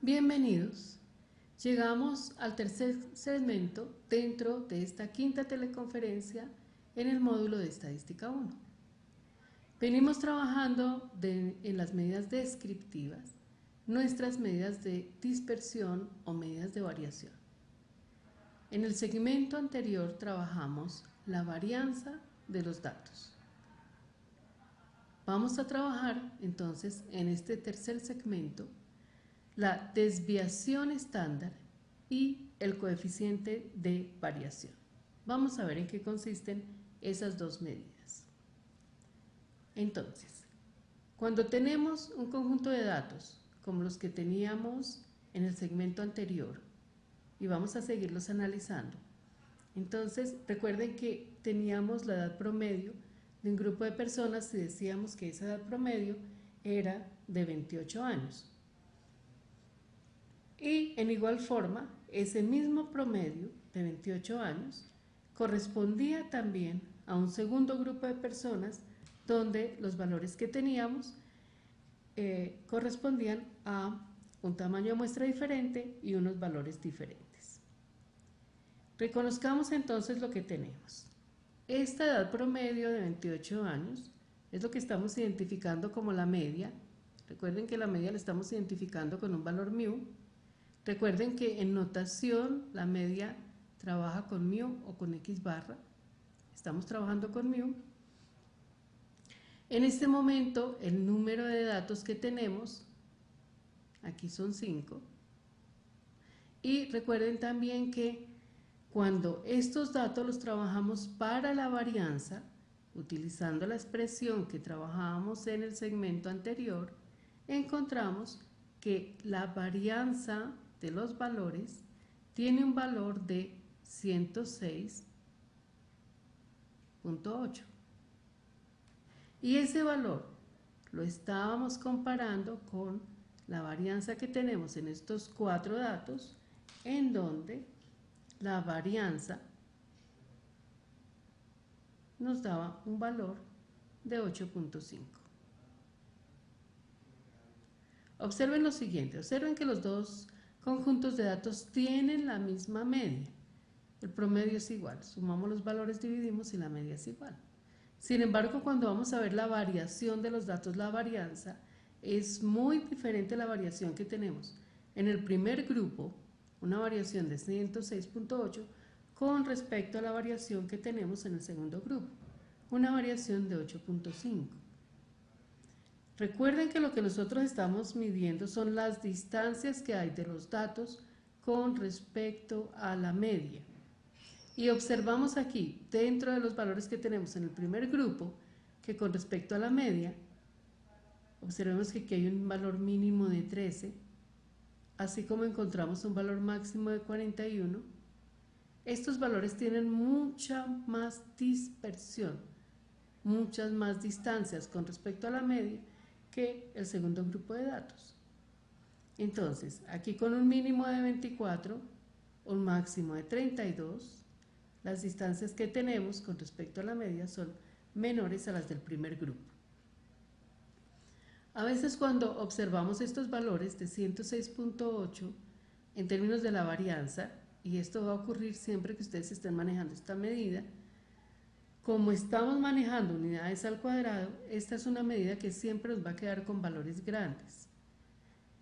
Bienvenidos. Llegamos al tercer segmento dentro de esta quinta teleconferencia en el módulo de Estadística 1. Venimos trabajando en las medidas descriptivas, nuestras medidas de dispersión o medidas de variación. En el segmento anterior trabajamos la varianza de los datos. Vamos a trabajar entonces en este tercer segmento la desviación estándar y el coeficiente de variación. Vamos a ver en qué consisten esas dos medidas. Entonces, cuando tenemos un conjunto de datos como los que teníamos en el segmento anterior y vamos a seguirlos analizando, entonces recuerden que teníamos la edad promedio de un grupo de personas y decíamos que esa edad promedio era de 28 años. Y en igual forma, ese mismo promedio de 28 años correspondía también a un segundo grupo de personas donde los valores que teníamos correspondían a un tamaño de muestra diferente y unos valores diferentes. Reconozcamos entonces lo que tenemos. Esta edad promedio de 28 años es lo que estamos identificando como la media. Recuerden que la media la estamos identificando con un valor μ. Recuerden que en notación la media trabaja con μ o con x barra. Estamos trabajando con μ. En este momento el número de datos que tenemos, aquí son 5. Y recuerden también que cuando estos datos los trabajamos para la varianza, utilizando la expresión que trabajábamos en el segmento anterior, encontramos que la varianza de los valores tiene un valor de 106.8 y ese valor lo estábamos comparando con la varianza que tenemos en estos 4 datos, en donde la varianza nos daba un valor de 8.5. Observen lo siguiente, observen que los dos conjuntos de datos tienen la misma media. El promedio es igual, sumamos los valores, dividimos y la media es igual. Sin embargo, cuando vamos a ver la variación de los datos, la varianza, es muy diferente a la variación que tenemos en el primer grupo, una variación de 106.8 con respecto a la variación que tenemos en el segundo grupo, una variación de 8.5. Recuerden que lo que nosotros estamos midiendo son las distancias que hay de los datos con respecto a la media. Y observamos aquí, dentro de los valores que tenemos en el primer grupo, que con respecto a la media, observemos que aquí hay un valor mínimo de 13, así como encontramos un valor máximo de 41. Estos valores tienen mucha más dispersión, muchas más distancias con respecto a la media que el segundo grupo de datos. Entonces, aquí con un mínimo de 24, un máximo de 32, las distancias que tenemos con respecto a la media son menores a las del primer grupo. A veces cuando observamos estos valores de 106.8 en términos de la varianza, y esto va a ocurrir siempre que ustedes estén manejando esta medida, como estamos manejando unidades al cuadrado, esta es una medida que siempre nos va a quedar con valores grandes.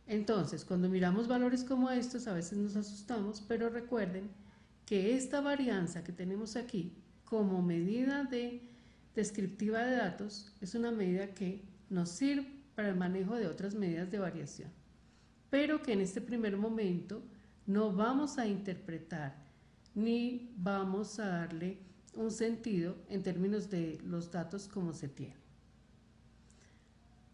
Entonces, cuando miramos valores como estos, a veces nos asustamos, pero recuerden que esta varianza que tenemos aquí como medida descriptiva de datos es una medida que nos sirve para el manejo de otras medidas de variación, pero que en este primer momento no vamos a interpretar ni vamos a darle un sentido en términos de los datos como se tienen.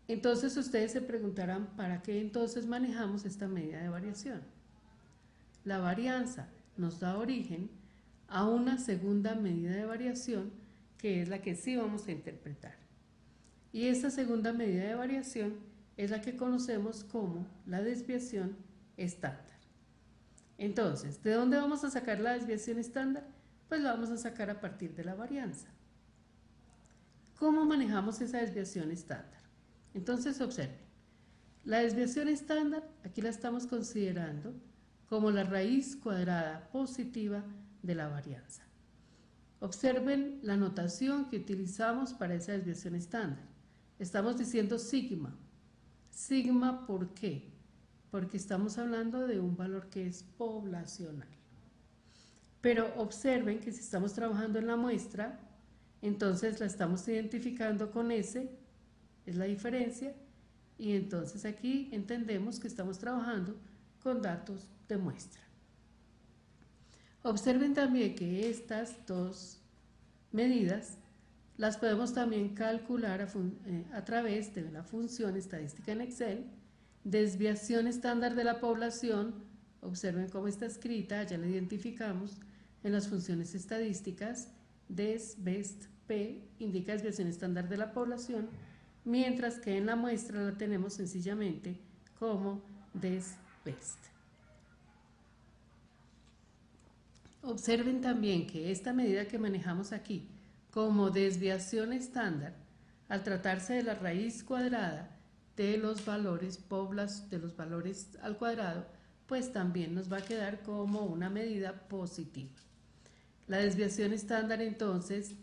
Entonces ustedes se preguntarán, ¿para qué entonces manejamos esta medida de variación? La varianza nos da origen a una segunda medida de variación que es la que sí vamos a interpretar. Y esta segunda medida de variación es la que conocemos como la desviación estándar. Entonces, ¿de dónde vamos a sacar la desviación estándar? Pues la vamos a sacar a partir de la varianza. ¿Cómo manejamos esa desviación estándar? Entonces observen, La desviación estándar, aquí la estamos considerando como la raíz cuadrada positiva de la varianza. Observen la notación que utilizamos para esa desviación estándar. Estamos diciendo sigma. Sigma, ¿por qué? Porque estamos hablando de un valor que es poblacional. Pero observen que si estamos trabajando en la muestra, entonces la estamos identificando con S, es la diferencia, y entonces aquí entendemos que estamos trabajando con datos de muestra. Observen también que estas dos medidas las podemos también calcular a través de la función estadística en Excel, desviación estándar de la población. Observen cómo está escrita, ya la identificamos en las funciones estadísticas. Desbest P indica desviación estándar de la población, mientras que en la muestra la tenemos sencillamente como desbest. Observen también que esta medida que manejamos aquí como desviación estándar, al tratarse de la raíz cuadrada de los valores al cuadrado, pues también nos va a quedar como una medida positiva. La desviación estándar entonces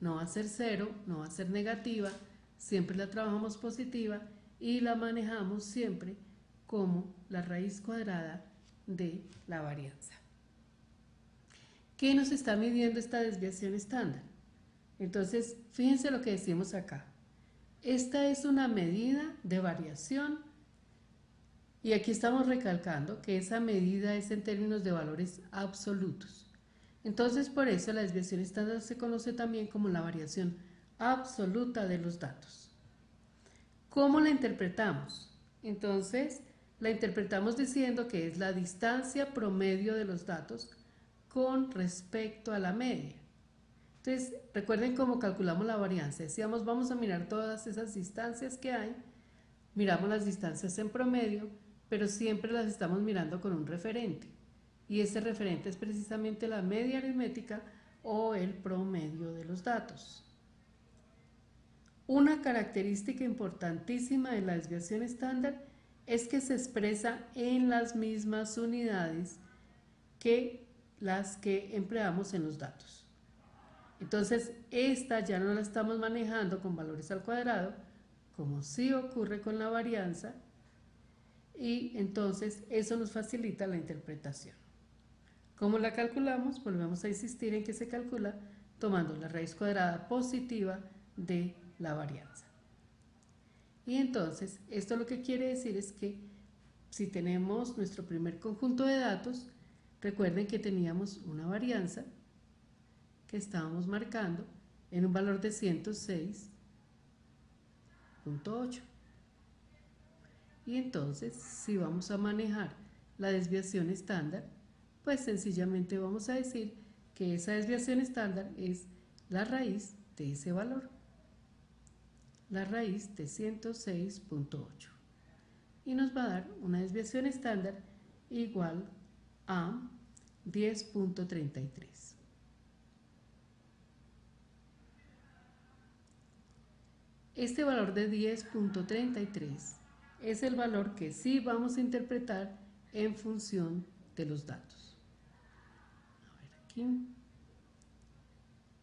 no va a ser cero, no va a ser negativa, siempre la trabajamos positiva y la manejamos siempre como la raíz cuadrada de la varianza. ¿Qué nos está midiendo esta desviación estándar? Entonces, fíjense lo que decimos acá. Esta es una medida de variación y aquí estamos recalcando que esa medida es en términos de valores absolutos. Entonces, por eso la desviación estándar se conoce también como la variación absoluta de los datos. ¿Cómo la interpretamos? Entonces, la interpretamos diciendo que es la distancia promedio de los datos con respecto a la media. Entonces, recuerden cómo calculamos la varianza. Decíamos, vamos a mirar todas esas distancias que hay, miramos las distancias en promedio, pero siempre las estamos mirando con un referente. Y ese referente es precisamente la media aritmética o el promedio de los datos. Una característica importantísima de la desviación estándar es que se expresa en las mismas unidades que las que empleamos en los datos. Entonces, esta ya no la estamos manejando con valores al cuadrado, como sí ocurre con la varianza, y entonces eso nos facilita la interpretación. ¿Cómo la calculamos? Volvemos a insistir en que se calcula tomando la raíz cuadrada positiva de la varianza. Y entonces, esto lo que quiere decir es que si tenemos nuestro primer conjunto de datos, recuerden que teníamos una varianza que estábamos marcando en un valor de 106.8. Y entonces, si vamos a manejar la desviación estándar, pues sencillamente vamos a decir que esa desviación estándar es la raíz de ese valor, la raíz de 106.8. Y nos va a dar una desviación estándar igual a 10.33. Este valor de 10.33 es el valor que sí vamos a interpretar en función de los datos. A ver aquí,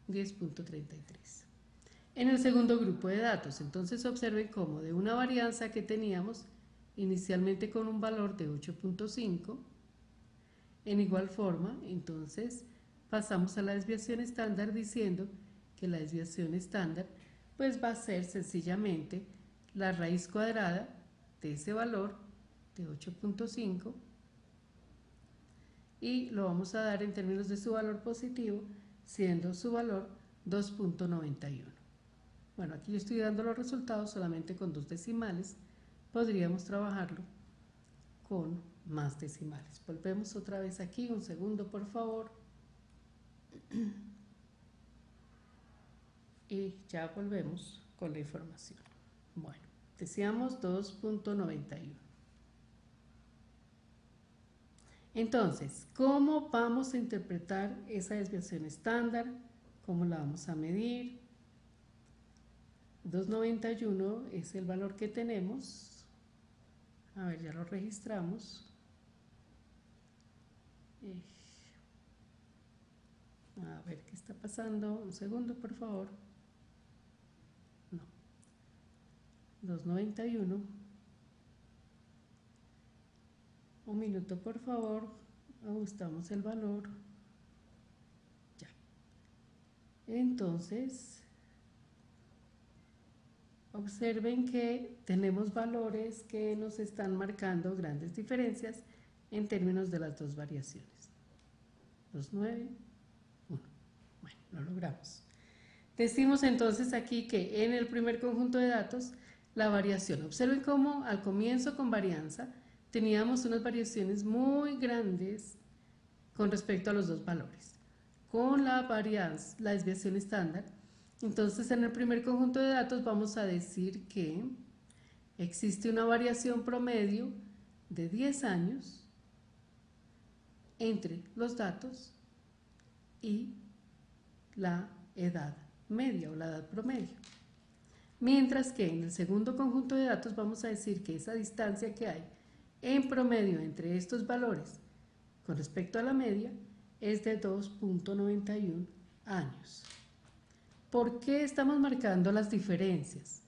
10.33. En el segundo grupo de datos, entonces observen cómo de una varianza que teníamos inicialmente con un valor de 8.5, en igual forma, entonces pasamos a la desviación estándar diciendo que la desviación estándar pues va a ser sencillamente la raíz cuadrada de ese valor de 8.5 y lo vamos a dar en términos de su valor positivo, siendo su valor 2.91. Bueno, aquí yo estoy dando los resultados solamente con 2 decimales, podríamos trabajarlo con más decimales. Volvemos otra vez aquí, un segundo por favor. Y ya volvemos con la información. Bueno, decíamos 2.91. Entonces, ¿cómo vamos a interpretar esa desviación estándar? ¿Cómo la vamos a medir? 2.91 es el valor que tenemos ver, ya lo registramos. A ver qué está pasando. Un segundo, por favor. No. 291. Un minuto, por favor. Ajustamos el valor. Ya. Entonces, observen que tenemos valores que nos están marcando grandes diferencias en términos de las dos variaciones. 291. Bueno, lo logramos. Decimos entonces aquí que en el primer conjunto de datos, la variación. Observen cómo al comienzo con varianza teníamos unas variaciones muy grandes con respecto a los dos valores. Con la varianza, la desviación estándar, entonces en el primer conjunto de datos vamos a decir que existe una variación promedio de 10 años entre los datos y la edad media o la edad promedio. Mientras que en el segundo conjunto de datos vamos a decir que esa distancia que hay en promedio entre estos valores con respecto a la media es de 2.91 años. ¿Por qué estamos marcando las diferencias?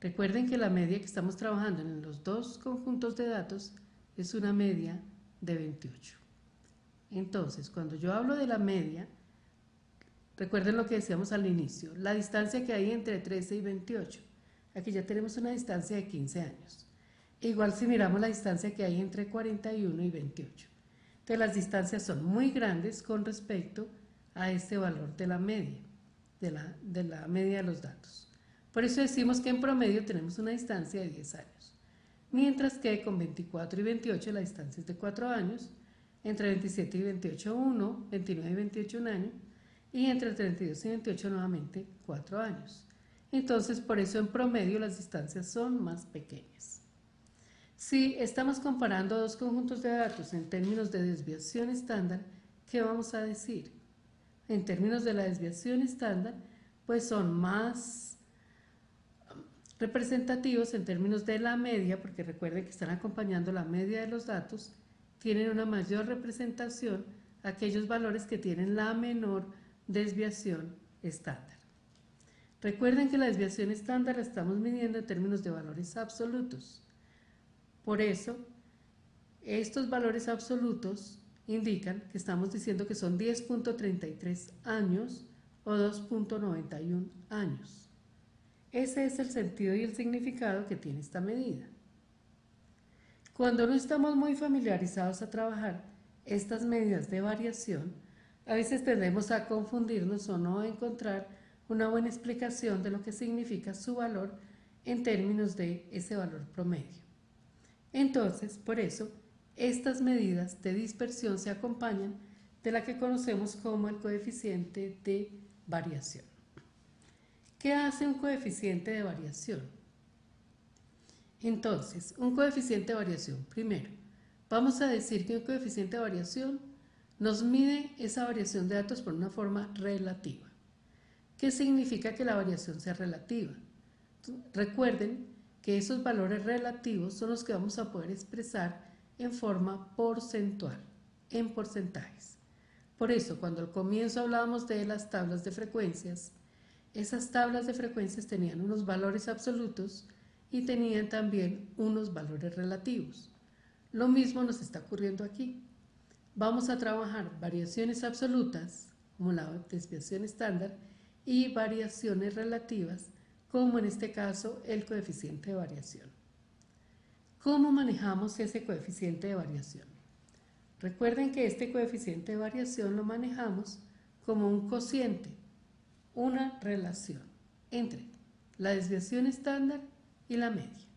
Recuerden que la media que estamos trabajando en los dos conjuntos de datos es una media de 28. Entonces, cuando yo hablo de la media, recuerden lo que decíamos al inicio, la distancia que hay entre 13 y 28. Aquí ya tenemos una distancia de 15 años. Igual si miramos la distancia que hay entre 41 y 28. Entonces las distancias son muy grandes con respecto a este valor de la media, de la media de los datos. Por eso decimos que en promedio tenemos una distancia de 10 años. Mientras que con 24 y 28 la distancia es de 4 años, entre 27 y 28 1, 29 y 28 1 año, y entre 32 y 28 nuevamente 4 años. Entonces por eso en promedio las distancias son más pequeñas. Si estamos comparando dos conjuntos de datos en términos de desviación estándar, ¿qué vamos a decir? En términos de la desviación estándar, pues son más representativos en términos de la media, porque recuerden que están acompañando la media de los datos, tienen una mayor representación aquellos valores que tienen la menor desviación estándar. Recuerden que la desviación estándar la estamos midiendo en términos de valores absolutos. Por eso, estos valores absolutos indican que estamos diciendo que son 10.33 años o 2.91 años. Ese es el sentido y el significado que tiene esta medida. Cuando no estamos muy familiarizados a trabajar estas medidas de variación, a veces tendemos a confundirnos o no a encontrar una buena explicación de lo que significa su valor en términos de ese valor promedio. Entonces, por eso, estas medidas de dispersión se acompañan de la que conocemos como el coeficiente de variación. ¿Qué hace un coeficiente de variación? Entonces, un coeficiente de variación, primero, vamos a decir que un coeficiente de variación nos mide esa variación de datos por una forma relativa. ¿Qué significa que la variación sea relativa? Recuerden que esos valores relativos son los que vamos a poder expresar en forma porcentual, en porcentajes. Por eso, cuando al comienzo hablábamos de las tablas de frecuencias, esas tablas de frecuencias tenían unos valores absolutos y tenían también unos valores relativos. Lo mismo nos está ocurriendo aquí. Vamos a trabajar variaciones absolutas, como la desviación estándar, y variaciones relativas, como en este caso el coeficiente de variación. ¿Cómo manejamos ese coeficiente de variación? Recuerden que este coeficiente de variación lo manejamos como un cociente, una relación entre la desviación estándar y la media.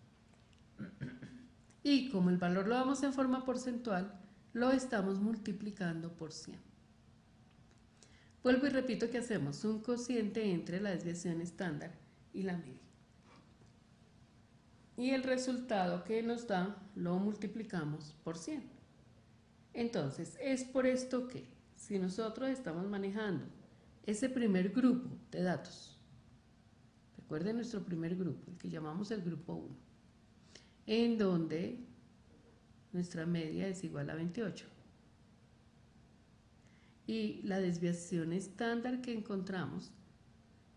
Y como el valor lo damos en forma porcentual, lo estamos multiplicando por 100. Vuelvo y repito que hacemos un cociente entre la desviación estándar y la media. Y el resultado que nos da lo multiplicamos por 100. Entonces, es por esto que si nosotros estamos manejando ese primer grupo de datos, recuerden nuestro primer grupo, el que llamamos el grupo 1, en donde nuestra media es igual a 28. Y la desviación estándar que encontramos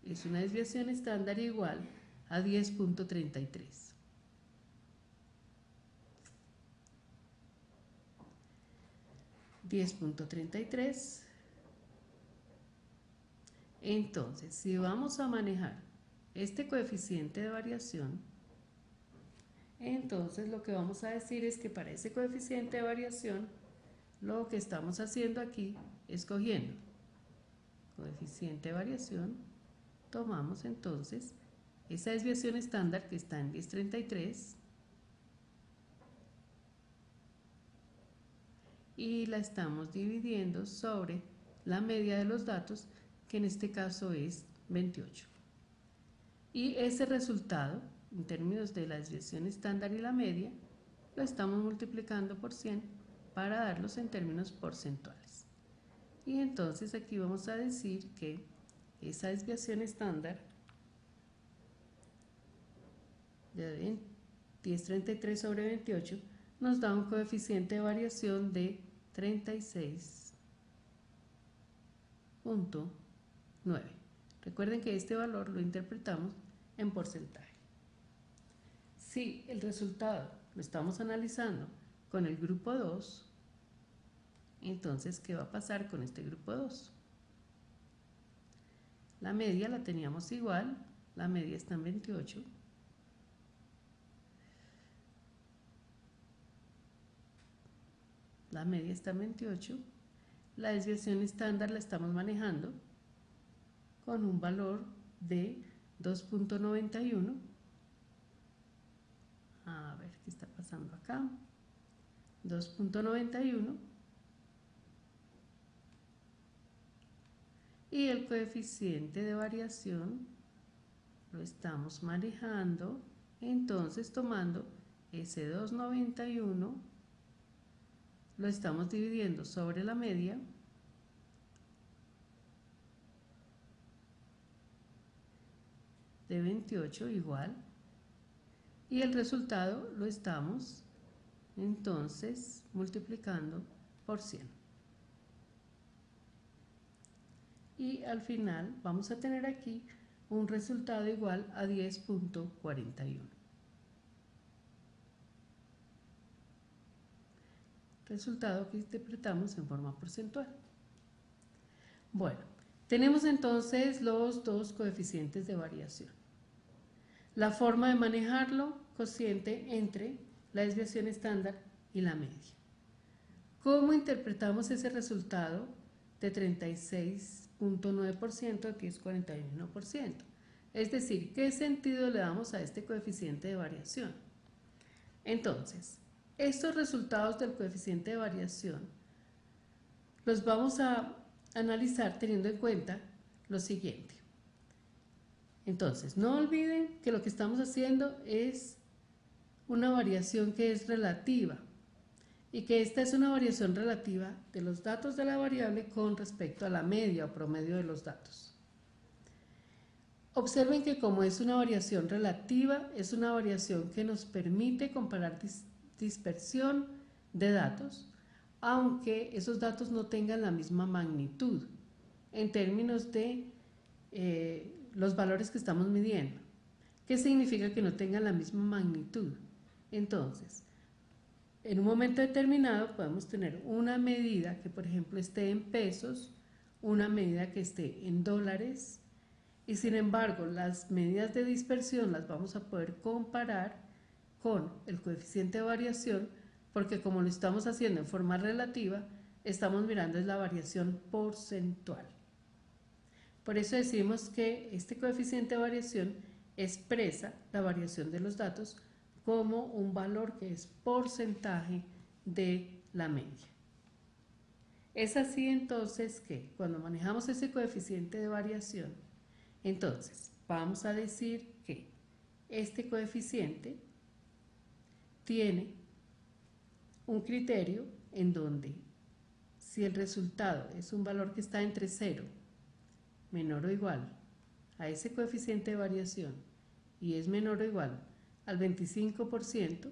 es una desviación estándar igual a 10.33. Entonces, si vamos a manejar este coeficiente de variación, entonces lo que vamos a decir es que para ese coeficiente de variación, lo que estamos haciendo aquí es cogiendo coeficiente de variación, tomamos entonces esa desviación estándar que está en 10.33 y la estamos dividiendo sobre la media de los datos, que en este caso es 28. Y ese resultado, en términos de la desviación estándar y la media, lo estamos multiplicando por 100 para darlos en términos porcentuales. Y entonces aquí vamos a decir que esa desviación estándar de 10.33 sobre 28 nos da un coeficiente de variación de 36.9. Recuerden que este valor lo interpretamos en porcentaje. Si el resultado lo estamos analizando con el grupo 2, entonces, ¿qué va a pasar con este grupo 2? La media la teníamos igual, la media está en 28. La media está en 28. La desviación estándar la estamos manejando con un valor de 2.91. A ver qué está pasando acá. 2.91. Y el coeficiente de variación lo estamos manejando, entonces tomando ese 2.91, lo estamos dividiendo sobre la media de 28 igual, y el resultado lo estamos entonces multiplicando por 100. Y al final vamos a tener aquí un resultado igual a 10.41. Resultado que interpretamos en forma porcentual. Bueno, tenemos entonces los dos coeficientes de variación. La forma de manejarlo, cociente entre la desviación estándar y la media. ¿Cómo interpretamos ese resultado de 36.9% a 10.41%? Es decir, ¿qué sentido le damos a este coeficiente de variación? Entonces, estos resultados del coeficiente de variación los vamos a analizar teniendo en cuenta lo siguiente. Entonces, no olviden que lo que estamos haciendo es una variación que es relativa y que esta es una variación relativa de los datos de la variable con respecto a la media o promedio de los datos. Observen que como es una variación relativa, es una variación que nos permite comparar dispersión de datos, aunque esos datos no tengan la misma magnitud en términos de los valores que estamos midiendo. ¿Qué significa que no tengan la misma magnitud? Entonces, en un momento determinado podemos tener una medida que, por ejemplo, esté en pesos, una medida que esté en dólares, y sin embargo las medidas de dispersión las vamos a poder comparar con el coeficiente de variación, porque como lo estamos haciendo en forma relativa, estamos mirando es la variación porcentual. Por eso decimos que este coeficiente de variación expresa la variación de los datos como un valor que es porcentaje de la media. Es así entonces que cuando manejamos ese coeficiente de variación, entonces vamos a decir que este coeficiente tiene un criterio en donde si el resultado es un valor que está entre 0 menor o igual a ese coeficiente de variación y es menor o igual al 25%,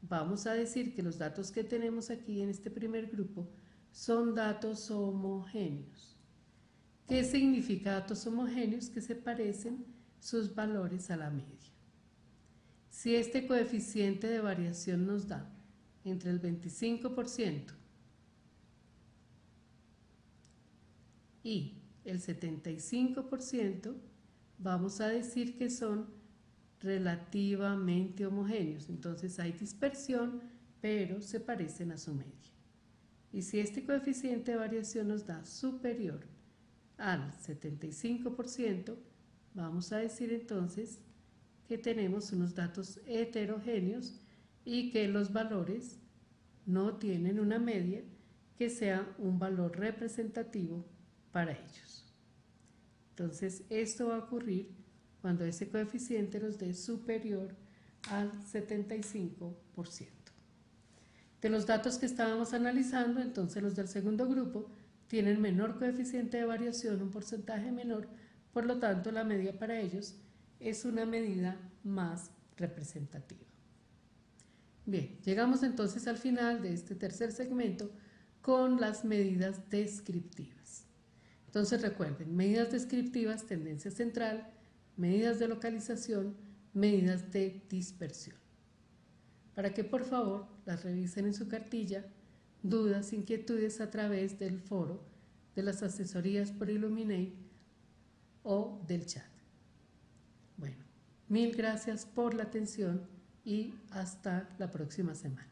vamos a decir que los datos que tenemos aquí en este primer grupo son datos homogéneos. ¿Qué significa datos homogéneos? Que se parecen sus valores a la media. Si este coeficiente de variación nos da entre el 25% y el 75%, vamos a decir que son relativamente homogéneos. Entonces hay dispersión, pero se parecen a su media. Y si este coeficiente de variación nos da superior al 75%, vamos a decir entonces que tenemos unos datos heterogéneos y que los valores no tienen una media que sea un valor representativo para ellos. Entonces esto va a ocurrir cuando ese coeficiente nos dé superior al 75%. De los datos que estábamos analizando, entonces los del segundo grupo tienen menor coeficiente de variación, un porcentaje menor, por lo tanto la media para ellos es una medida más representativa. Bien, llegamos entonces al final de este tercer segmento con las medidas descriptivas. Entonces recuerden, medidas descriptivas, tendencia central, medidas de localización, medidas de dispersión. Para que por favor las revisen en su cartilla, dudas, inquietudes a través del foro, de las asesorías por Elluminate o del chat. Bueno, mil gracias por la atención y hasta la próxima semana.